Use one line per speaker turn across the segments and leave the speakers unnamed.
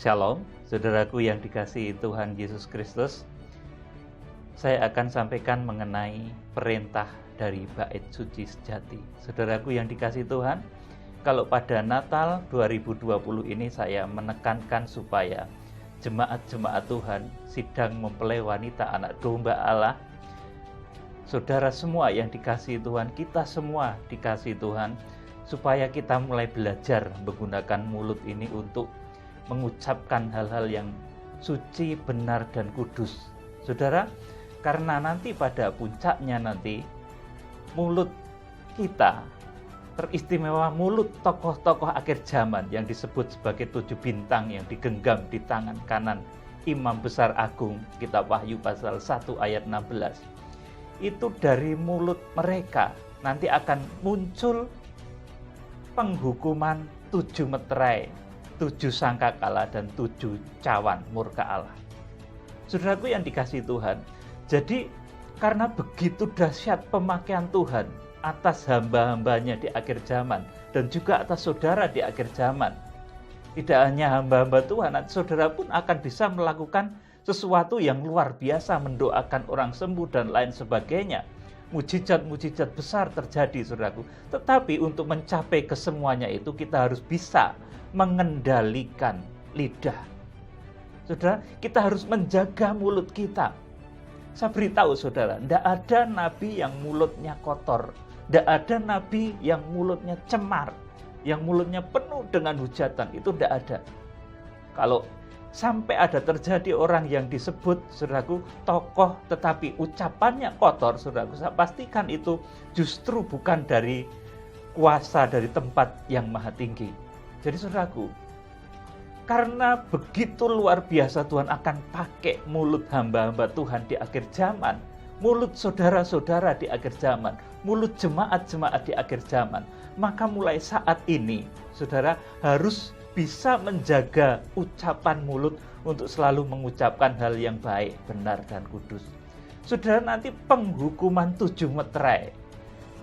Shalom, saudaraku yang dikasihi Tuhan Yesus Kristus. Saya akan sampaikan mengenai perintah dari Bait Suci Sejati. Saudaraku yang dikasihi Tuhan, kalau pada Natal 2020 ini saya menekankan supaya jemaat-jemaat Tuhan sidang mempelai wanita anak domba Allah. Saudara semua yang dikasihi Tuhan, kita semua dikasihi Tuhan, supaya kita mulai belajar menggunakan mulut ini untuk mengucapkan hal-hal yang suci, benar, dan kudus. Saudara, karena nanti pada puncaknya nanti mulut kita teristimewa, mulut tokoh-tokoh akhir zaman yang disebut sebagai 7 bintang yang digenggam di tangan kanan Imam Besar Agung, kitab Wahyu pasal 1 ayat 16. Itu dari mulut mereka nanti akan muncul penghukuman 7 meterai, 7 sangkakala, dan 7 cawan murka Allah. Saudaraku yang dikasihi Tuhan, jadi karena begitu dahsyat pemakaian Tuhan atas hamba-hambanya di akhir zaman, dan juga atas saudara di akhir zaman, tidak hanya hamba-hamba Tuhan, saudara pun akan bisa melakukan sesuatu yang luar biasa, mendoakan orang sembuh dan lain sebagainya. Mujizat-mujizat besar terjadi, saudaraku. Tetapi untuk mencapai kesemuanya itu kita harus bisa mengendalikan lidah. Saudara, kita harus menjaga mulut kita. Saya beritahu saudara, tidak ada nabi yang mulutnya kotor, tidak ada nabi yang mulutnya cemar, yang mulutnya penuh dengan hujatan, itu tidak ada. Kalau sampai ada terjadi orang yang disebut, saudaraku, tokoh tetapi ucapannya kotor, saudaraku, saya pastikan itu justru bukan dari kuasa dari tempat yang maha tinggi. Jadi saudaraku, karena begitu luar biasa Tuhan akan pakai mulut hamba-hamba Tuhan di akhir zaman, mulut saudara-saudara di akhir zaman, mulut jemaat-jemaat di akhir zaman, maka mulai saat ini, saudara harus bisa menjaga ucapan mulut untuk selalu mengucapkan hal yang baik, benar, dan kudus. Saudara, nanti penghukuman 7 meterai,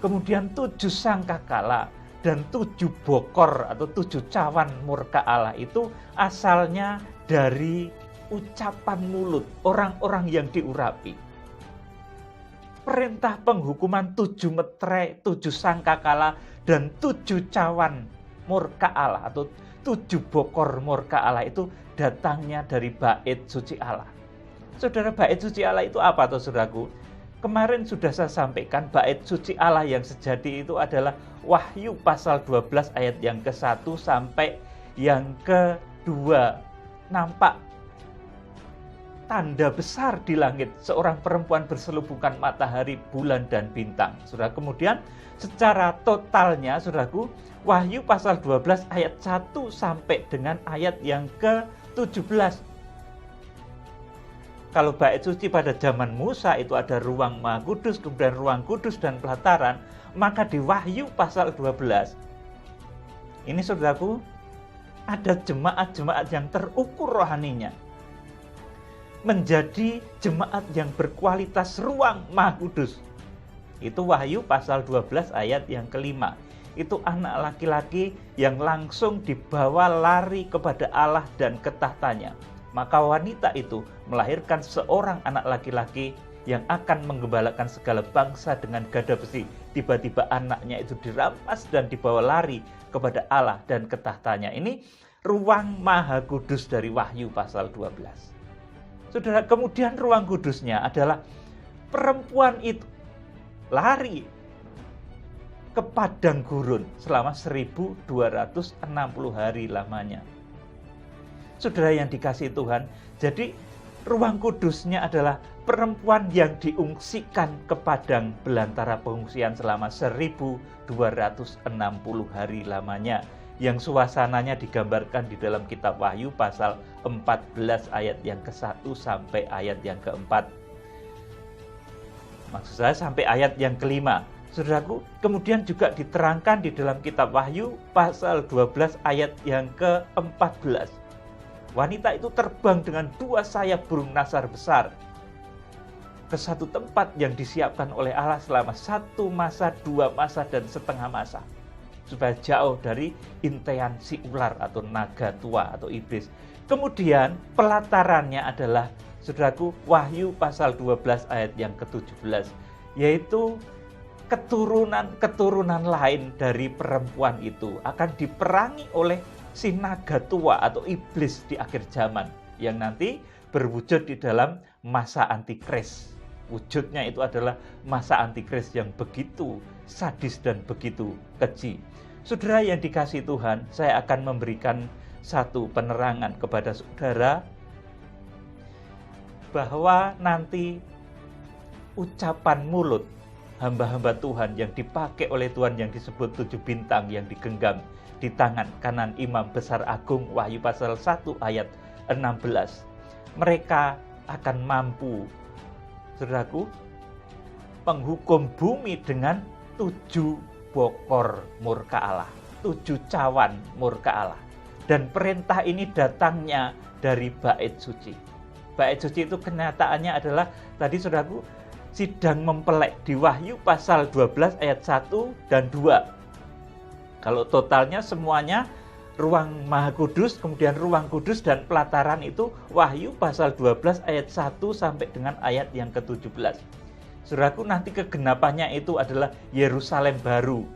kemudian 7 sangkakala, dan 7 bokor atau 7 cawan murka Allah itu asalnya dari ucapan mulut orang-orang yang diurapi. Perintah penghukuman 7 meterai, 7 sangkakala, dan 7 cawan murka Allah atau 7 bokor murka Allah itu datangnya dari Bait Suci Allah. Saudara, Bait Suci Allah itu apa toh, saudaraku? Kemarin sudah saya sampaikan, Bait Suci Allah yang sejati itu adalah Wahyu pasal 12 ayat yang ke-1 sampai yang ke-2. Nampak tanda besar di langit, seorang perempuan berselubungkan matahari, bulan, dan bintang. Saudara, kemudian secara totalnya, saudaraku, Wahyu pasal 12 ayat 1 sampai dengan ayat yang ke-17. Kalau bait suci pada zaman Musa itu ada ruang Maha Kudus, kemudian ruang kudus dan pelataran, maka di Wahyu pasal 12 ini, saudaraku, ada jemaat-jemaat yang terukur rohaninya, menjadi jemaat yang berkualitas ruang Maha Kudus. Itu Wahyu pasal 12 ayat yang ke-5. Itu anak laki-laki yang langsung dibawa lari kepada Allah dan ke tahtanya. Maka wanita itu melahirkan seorang anak laki-laki yang akan menggembalakan segala bangsa dengan gada besi. Tiba-tiba anaknya itu dirampas dan dibawa lari kepada Allah dan ke tahtanya. Ini ruang Maha Kudus dari Wahyu pasal 12. Saudara, kemudian ruang kudusnya adalah perempuan itu lari ke padang gurun selama 1260 hari lamanya. Saudara yang dikasihi Tuhan, jadi ruang kudusnya adalah perempuan yang diungsikan ke padang belantara pengungsian selama 1260 hari lamanya, yang suasananya digambarkan di dalam kitab Wahyu pasal 14 ayat yang ke-1 sampai ayat yang ke-4. Maksud saya sampai ayat yang ke-5. Saudaraku, kemudian juga diterangkan di dalam kitab Wahyu pasal 12 ayat yang ke-14. Wanita itu terbang dengan 2 sayap burung nasar besar ke satu tempat yang disiapkan oleh Allah selama 1 masa, 2 masa, dan setengah masa. supaya jauh dari intean si ular atau naga tua atau iblis. Kemudian pelatarannya adalah, saudaraku, Wahyu pasal 12 ayat yang ke-17, yaitu keturunan lain dari perempuan itu akan diperangi oleh si naga tua atau iblis di akhir zaman, yang nanti berwujud di dalam masa antikris. Wujudnya itu adalah masa antikris yang begitu sadis dan begitu keji. Saudara yang dikasihi Tuhan, saya akan memberikan satu penerangan kepada saudara bahwa nanti ucapan mulut hamba-hamba Tuhan yang dipakai oleh Tuhan yang disebut 7 bintang yang digenggam di tangan kanan Imam Besar Agung, Wahyu pasal 1 ayat 16. Mereka akan mampu, saudaraku, menghukum bumi dengan 7 bokor murka Allah, 7 cawan murka Allah. Dan perintah ini datangnya dari bait suci. Bait suci itu kenyataannya adalah tadi, saudaraku, sidang mempelai di Wahyu pasal 12 ayat 1 dan 2. Kalau totalnya semuanya ruang Maha Kudus, kemudian ruang kudus dan pelataran itu Wahyu pasal 12 ayat 1 sampai dengan ayat yang ke-17. Saudaraku, nanti kegenapannya itu adalah Yerusalem baru,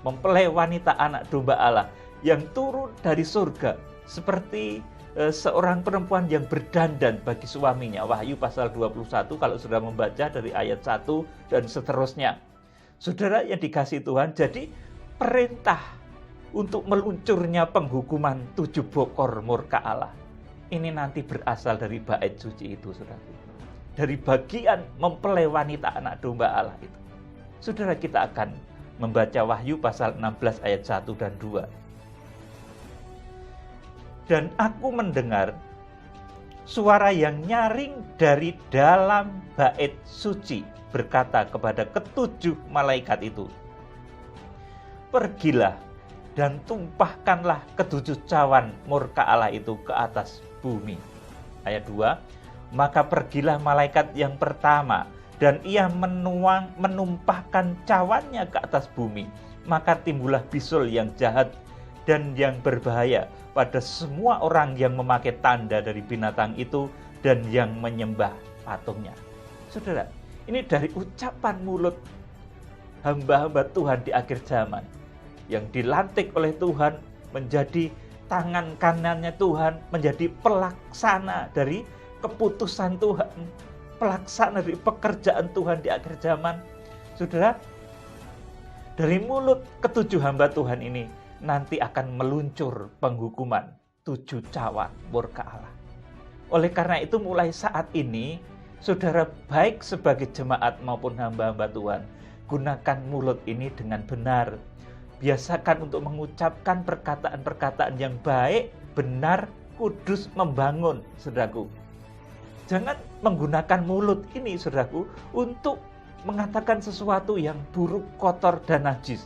mempelai wanita anak domba Allah yang turun dari surga seperti seorang perempuan yang berdandan bagi suaminya. Wahyu pasal 21 kalau sudah membaca dari ayat 1 dan seterusnya. Saudara yang dikasihi Tuhan, jadi perintah untuk meluncurnya penghukuman 7 bokor murka Allah ini nanti berasal dari bait suci itu, saudara. Dari bagian mempelai wanita anak domba Allah itu. Saudara, kita akan membaca Wahyu pasal 16 ayat 1 dan 2. Dan aku mendengar suara yang nyaring dari dalam bait suci berkata kepada ke-7 malaikat itu, pergilah dan tumpahkanlah ke-7 cawan murka Allah itu ke atas bumi. Ayat 2, maka pergilah malaikat yang pertama dan ia menumpahkan cawannya ke atas bumi. Maka timbullah bisul yang jahat dan yang berbahaya pada semua orang yang memakai tanda dari binatang itu dan yang menyembah patungnya. Saudara, ini dari ucapan mulut hamba-hamba Tuhan di akhir zaman yang dilantik oleh Tuhan menjadi tangan kanannya Tuhan, menjadi pelaksana dari keputusan Tuhan, pelaksana dari pekerjaan Tuhan di akhir zaman. Saudara, dari mulut ke-7 hamba Tuhan ini nanti akan meluncur penghukuman 7 cawan murka Allah. Oleh karena itu mulai saat ini, saudara, baik sebagai jemaat maupun hamba-hamba Tuhan, gunakan mulut ini dengan benar. Biasakan untuk mengucapkan perkataan-perkataan yang baik, benar, kudus, membangun, saudaraku. Jangan menggunakan mulut ini, saudaraku, untuk mengatakan sesuatu yang buruk, kotor, dan najis.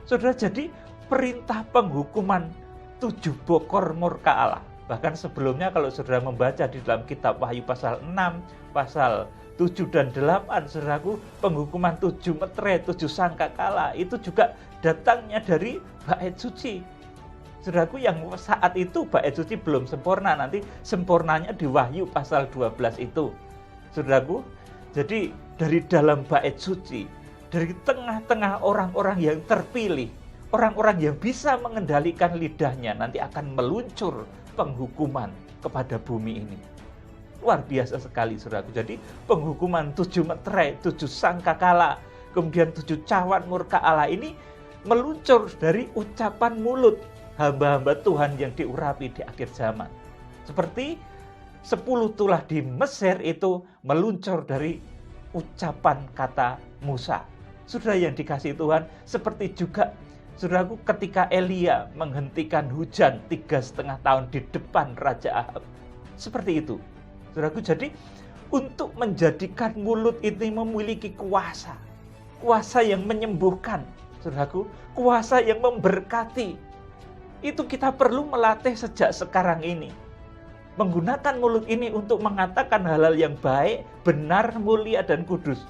Saudara, jadi perintah penghukuman 7 bokor murka Allah. Bahkan sebelumnya kalau saudara membaca di dalam kitab Wahyu pasal 6, pasal 7 dan 8, saudaraku, penghukuman 7 meterai, 7 sangkakala, itu juga datangnya dari bait suci. Saudaraku, yang saat itu bait suci belum sempurna, nanti sempurnanya di Wahyu pasal 12 itu. Saudaraku, jadi dari dalam bait suci, dari tengah-tengah orang-orang yang terpilih, orang-orang yang bisa mengendalikan lidahnya, nanti akan meluncur penghukuman kepada bumi ini. Luar biasa sekali, saudaraku. Jadi penghukuman 7 meterai, 7 sangkakala, kemudian 7 cawan murka Allah ini meluncur dari ucapan mulut hamba-hamba Tuhan yang diurapi di akhir zaman. Seperti 10 tulah di Mesir itu meluncur dari ucapan kata Musa. Saudara yang dikasihi Tuhan, seperti juga, saudaraku, ketika Elia menghentikan hujan 3,5 tahun di depan Raja Ahab. Seperti itu. Saudaraku, jadi untuk menjadikan mulut ini memiliki kuasa. Kuasa yang menyembuhkan, saudaraku, kuasa yang memberkati. Itu kita perlu melatih sejak sekarang ini. Menggunakan mulut ini untuk mengatakan hal-hal yang baik, benar, mulia, dan kudus.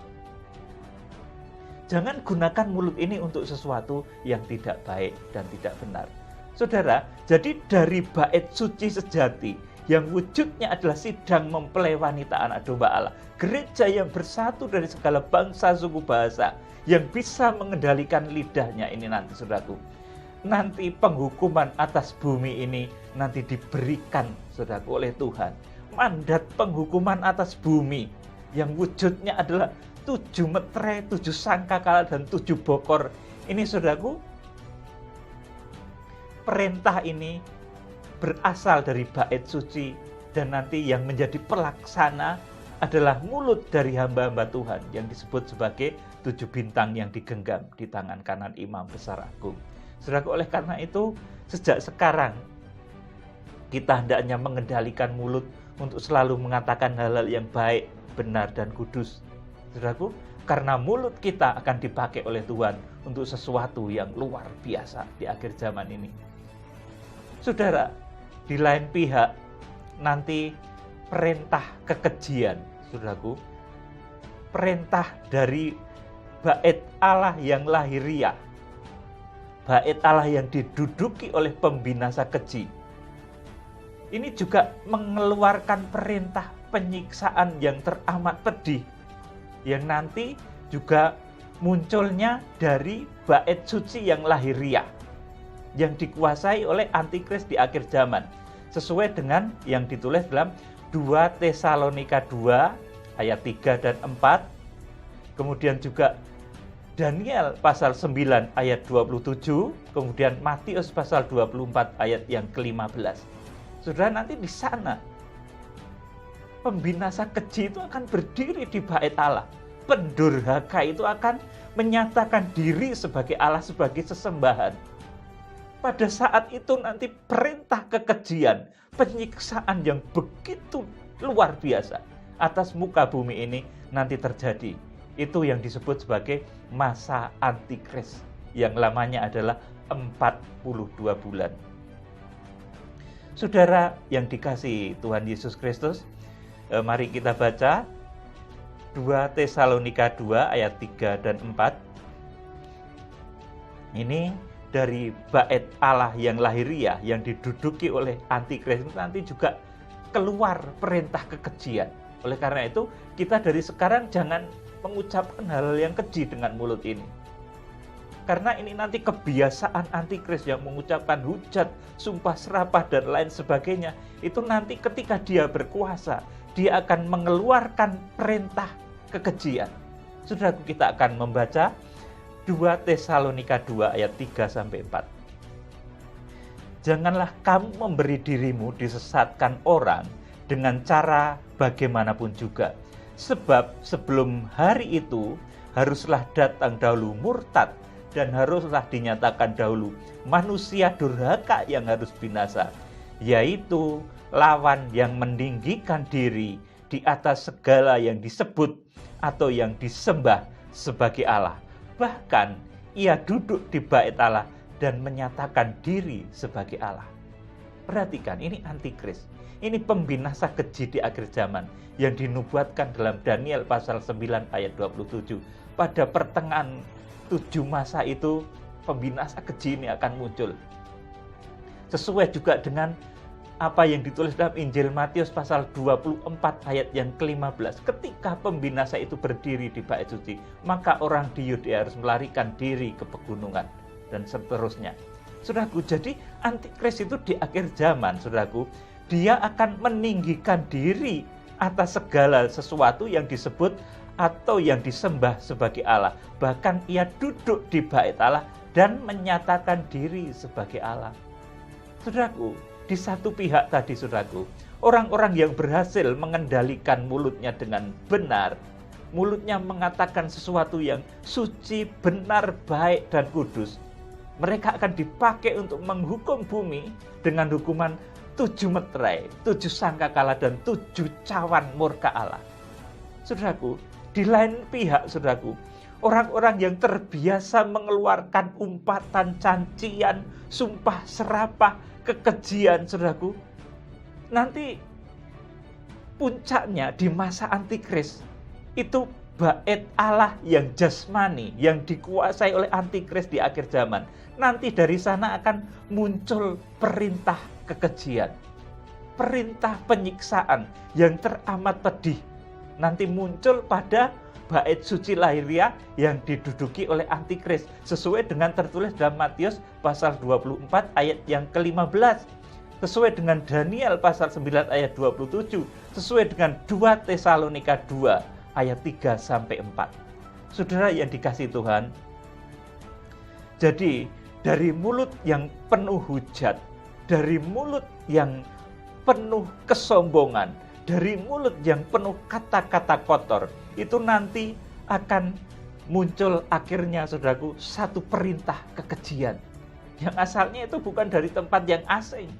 Jangan gunakan mulut ini untuk sesuatu yang tidak baik dan tidak benar. Saudara, jadi dari bait suci sejati yang wujudnya adalah sidang mempelai wanita anak domba Allah, gereja yang bersatu dari segala bangsa, suku, bahasa, yang bisa mengendalikan lidahnya ini nanti, saudaraku. Nanti penghukuman atas bumi ini nanti diberikan, saudaraku, oleh Tuhan. Mandat penghukuman atas bumi yang wujudnya adalah 7 meterai, 7 sangkakala, dan 7 bokor. Ini, saudaraku, perintah ini berasal dari bait suci, dan nanti yang menjadi pelaksana adalah mulut dari hamba-hamba Tuhan yang disebut sebagai 7 bintang yang digenggam di tangan kanan Imam Besar Agung. Saudaraku, oleh karena itu, sejak sekarang kita hendaknya mengendalikan mulut untuk selalu mengatakan hal-hal yang baik, benar, dan kudus. Saudaraku, karena mulut kita akan dipakai oleh Tuhan untuk sesuatu yang luar biasa di akhir zaman ini. Saudara, di lain pihak, nanti perintah kekejian, saudaraku, perintah dari bait Allah yang lahiriah, bait Allah yang diduduki oleh pembinasa keji, ini juga mengeluarkan perintah penyiksaan yang teramat pedih, yang nanti juga munculnya dari bait suci yang lahiriah, yang dikuasai oleh antikris di akhir zaman, sesuai dengan yang ditulis dalam 2 Tesalonika 2 ayat 3 dan 4, kemudian juga Daniel pasal 9 ayat 27, kemudian Matius pasal 24 ayat yang ke-15. Saudara, nanti di sana pembinasa keji itu akan berdiri di bait Allah. Pendurhaka itu akan menyatakan diri sebagai Allah, sebagai sesembahan. Pada saat itu nanti perintah kekejian, penyiksaan yang begitu luar biasa atas muka bumi ini nanti terjadi. Itu yang disebut sebagai masa antikris, yang lamanya adalah 42 bulan. Saudara yang dikasihi Tuhan Yesus Kristus, mari kita baca 2 Tesalonika 2 ayat 3 dan 4. Ini dari bait Allah yang lahiriah yang diduduki oleh antikris, nanti juga keluar perintah kekejian. Oleh karena itu, kita dari sekarang jangan mengucapkan hal yang keji dengan mulut ini. Karena ini nanti kebiasaan antikris yang mengucapkan hujat, sumpah serapah, dan lain sebagainya. Itu nanti ketika dia berkuasa, dia akan mengeluarkan perintah kekejian. Saudara, kita akan membaca 2 Tesalonika 2 ayat 3-4. Janganlah kamu memberi dirimu disesatkan orang dengan cara bagaimanapun juga. Sebab sebelum hari itu haruslah datang dahulu murtad, dan haruslah dinyatakan dahulu manusia durhaka yang harus binasa, yaitu lawan yang meninggikan diri di atas segala yang disebut atau yang disembah sebagai Allah. Bahkan ia duduk di bait Allah dan menyatakan diri sebagai Allah. Perhatikan, ini antikris. Ini pembinasa keji di akhir zaman yang dinubuatkan dalam Daniel pasal 9 ayat 27. Pada pertengahan 7 masa itu, pembinasa keji ini akan muncul. Sesuai juga dengan apa yang ditulis dalam Injil Matius pasal 24 ayat yang ke-15. Ketika pembinasa itu berdiri di bait suci, maka orang di Yudea harus melarikan diri ke pegunungan, dan seterusnya. Saudaraku, jadi antikris itu di akhir zaman, saudaraku, dia akan meninggikan diri atas segala sesuatu yang disebut atau yang disembah sebagai Allah. Bahkan ia duduk di bait Allah dan menyatakan diri sebagai Allah. Saudaraku, di satu pihak tadi, saudaraku, orang-orang yang berhasil mengendalikan mulutnya dengan benar, mulutnya mengatakan sesuatu yang suci, benar, baik, dan kudus, mereka akan dipakai untuk menghukum bumi dengan hukuman 7 meterai, 7 sangkakala, dan 7 cawan murka Allah. Saudaraku, di lain pihak, saudaraku, orang-orang yang terbiasa mengeluarkan umpatan, cacian, sumpah serapah, kekejian, saudaraku, nanti puncaknya di masa antikris itu bait Allah yang jasmani, yang dikuasai oleh antikris di akhir zaman, nanti dari sana akan muncul perintah kekejian, perintah penyiksaan yang teramat pedih. Nanti muncul pada bait suci lahiriah yang diduduki oleh antikris, sesuai dengan tertulis dalam Matius pasal 24 ayat yang ke-15, sesuai dengan Daniel pasal 9 ayat 27, sesuai dengan 2 Tesalonika 2 ayat 3 sampai 4. Saudara yang dikasihi Tuhan, jadi dari mulut yang penuh hujat, dari mulut yang penuh kesombongan, dari mulut yang penuh kata-kata kotor, itu nanti akan muncul akhirnya, saudaraku, satu perintah kekejian yang asalnya itu bukan dari tempat yang asing,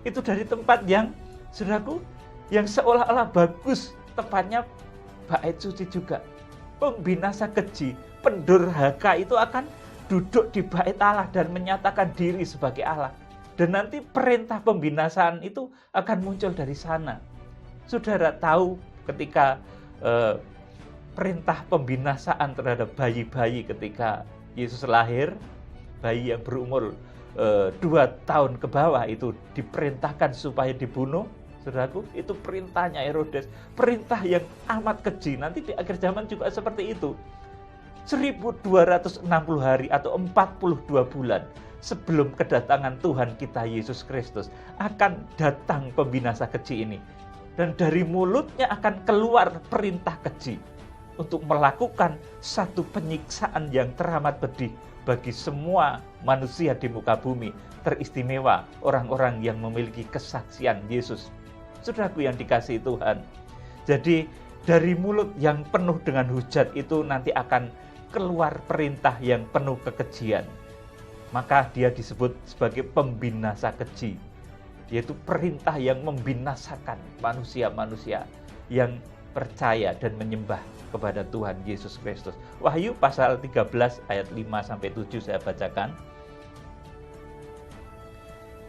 itu dari tempat yang, saudaraku, yang seolah-olah bagus, tempatnya bait suci juga. Pembinasa keji, pendurhaka itu akan duduk di bait Allah dan menyatakan diri sebagai Allah. Dan nanti perintah pembinasaan itu akan muncul dari sana. Saudara tahu ketika perintah pembinasaan terhadap bayi-bayi ketika Yesus lahir, bayi yang berumur 2 tahun ke bawah itu diperintahkan supaya dibunuh. Saudaraku, itu perintahnya Herodes, perintah yang amat keji. Nanti di akhir zaman juga seperti itu. 1260 hari atau 42 bulan sebelum kedatangan Tuhan kita Yesus Kristus akan datang pembinasa keji ini. Dan dari mulutnya akan keluar perintah keji untuk melakukan satu penyiksaan yang teramat pedih bagi semua manusia di muka bumi, teristimewa orang-orang yang memiliki kesaksian Yesus. Saudaraku yang dikasihi Tuhan, jadi dari mulut yang penuh dengan hujat itu nanti akan keluar perintah yang penuh kekejian. Maka dia disebut sebagai pembinasa keji, yaitu perintah yang membinasakan manusia-manusia yang percaya dan menyembah kepada Tuhan Yesus Kristus. Wahyu pasal 13 ayat 5-7 saya bacakan.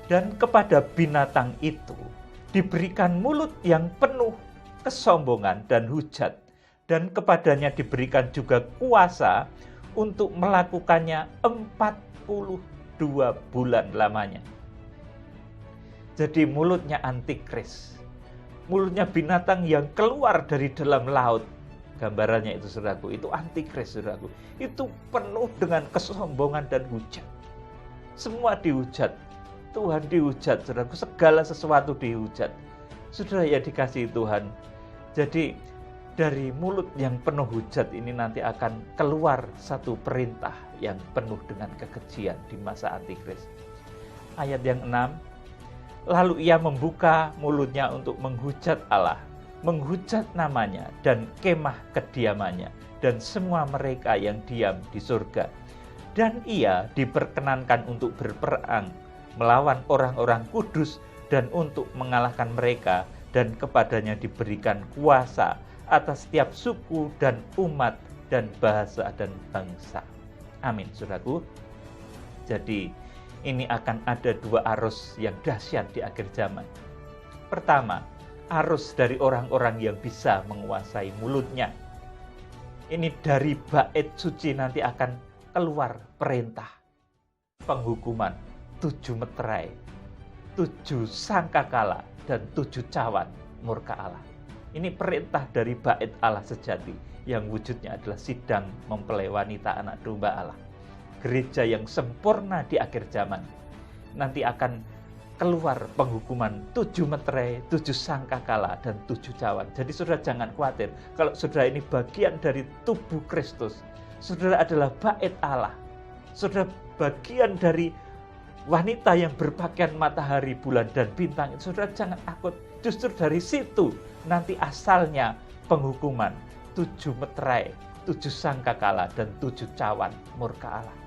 Dan kepada binatang itu diberikan mulut yang penuh kesombongan dan hujat, dan kepadanya diberikan juga kuasa untuk melakukannya 42 bulan lamanya. Jadi mulutnya antikris, mulutnya binatang yang keluar dari dalam laut, gambarannya itu saudaraku, itu antikris saudaraku, itu penuh dengan kesombongan dan hujat. Semua dihujat, Tuhan dihujat saudaraku, segala sesuatu dihujat. Saudara yang dikasihi Tuhan, jadi dari mulut yang penuh hujat ini nanti akan keluar satu perintah yang penuh dengan kekejian di masa antikris. Ayat yang 6, lalu ia membuka mulutnya untuk menghujat Allah, menghujat namanya dan kemah kediamannya, dan semua mereka yang diam di surga. Dan ia diperkenankan untuk berperang melawan orang-orang kudus dan untuk mengalahkan mereka, dan kepadanya diberikan kuasa atas setiap suku dan umat dan bahasa dan bangsa. Amin, saudaraku. Jadi ini akan ada 2 arus yang dahsyat di akhir zaman. Pertama, arus dari orang-orang yang bisa menguasai mulutnya. Ini dari bait suci nanti akan keluar perintah penghukuman 7 meterai, 7 sangkakala, dan 7 cawan murka Allah. Ini perintah dari bait Allah sejati yang wujudnya adalah sidang mempelai wanita anak domba Allah. Gereja yang sempurna di akhir zaman. Nanti akan keluar penghukuman 7 meterai, 7 sangkakala, dan 7 cawan. Jadi saudara jangan khawatir. Kalau saudara ini bagian dari tubuh Kristus, saudara adalah bait Allah. Saudara bagian dari wanita yang berpakaian matahari, bulan, dan bintang. Saudara jangan takut. Justru dari situ nanti asalnya penghukuman 7 meterai, 7 sangkakala, dan 7 cawan murka Allah.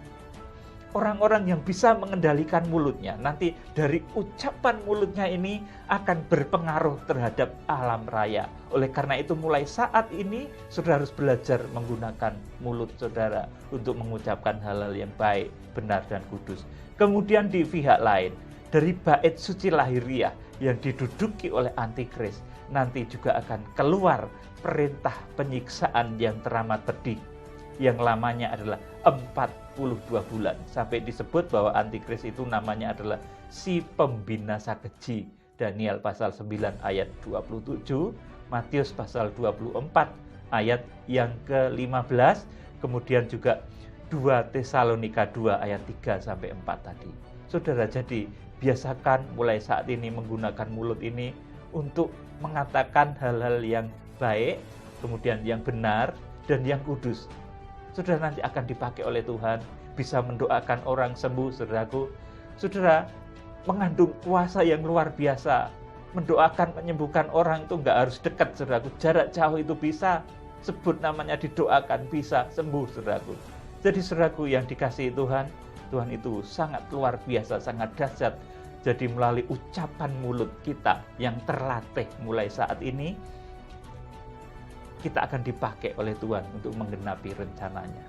Orang-orang yang bisa mengendalikan mulutnya, nanti dari ucapan mulutnya ini akan berpengaruh terhadap alam raya. Oleh karena itu mulai saat ini saudara harus belajar menggunakan mulut saudara untuk mengucapkan hal-hal yang baik, benar, dan kudus. Kemudian di pihak lain, dari bait suci lahiriah yang diduduki oleh antikris, nanti juga akan keluar perintah penyiksaan yang teramat pedih, yang lamanya adalah 42 bulan. Sampai disebut bahwa antikris itu namanya adalah si pembinasa keji. Daniel pasal 9 ayat 27, Matius pasal 24 ayat yang ke-15, kemudian juga 2 Tesalonika 2 ayat 3 sampai 4 tadi. Saudara, jadi biasakan mulai saat ini menggunakan mulut ini untuk mengatakan hal-hal yang baik, kemudian yang benar dan yang kudus. Saudara, nanti akan dipakai oleh Tuhan, bisa mendoakan orang sembuh, saudaraku. Saudara, mengandung kuasa yang luar biasa. Mendoakan, menyembuhkan orang itu nggak harus dekat, saudaraku. Jarak jauh itu bisa. Sebut namanya, didoakan, bisa sembuh, saudaraku. Jadi saudaraku yang dikasihi Tuhan, Tuhan itu sangat luar biasa, sangat dahsyat. Jadi melalui ucapan mulut kita yang terlatih mulai saat ini, kita akan dipakai oleh Tuhan untuk menggenapi rencananya.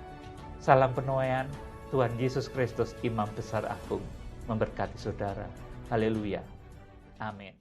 Salam penuaian, Tuhan Yesus Kristus, Imam Besar Agung, memberkati saudara. Haleluya. Amin.